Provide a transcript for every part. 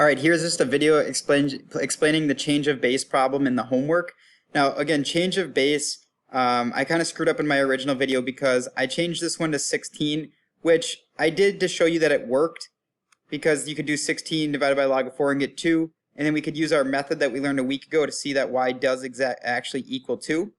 All right, here's just a video explaining the change of base problem in the homework. Now, again, change of base, I kind of screwed up in my original video because I changed this one to 16, which I did to show you that it worked, because you could do 16 divided by log of 4 and get 2, and then we could use our method that we learned a week ago to see that y does actually equal 2.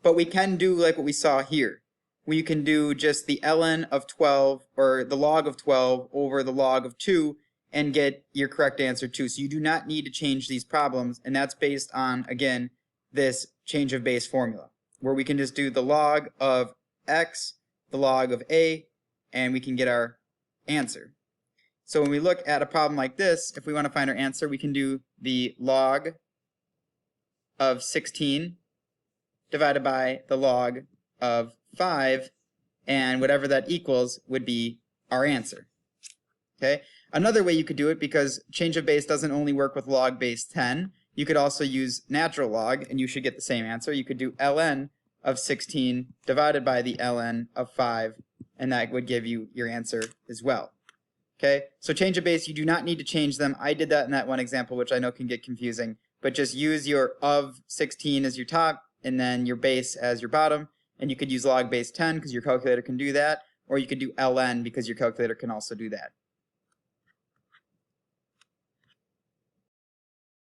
But we can do like what we saw here, where you can do just the ln of 12, or the log of 12 over the log of 2, and get your correct answer too. So you do not need to change these problems, and that's based on, again, this change of base formula, where we can just do the log of x, the log of a, and we can get our answer. So when we look at a problem like this, if we want to find our answer, we can do the log of 16 divided by the log of 5, and whatever that equals would be our answer. Okay. Another way you could do it, because change of base doesn't only work with log base 10, you could also use natural log, and you should get the same answer. You could do ln of 16 divided by the ln of 5, and that would give you your answer as well. Okay, so change of base, you do not need to change them. I did that in that one example, which I know can get confusing, but just use your of 16 as your top, and then your base as your bottom, and you could use log base 10 because your calculator can do that, or you could do ln because your calculator can also do that.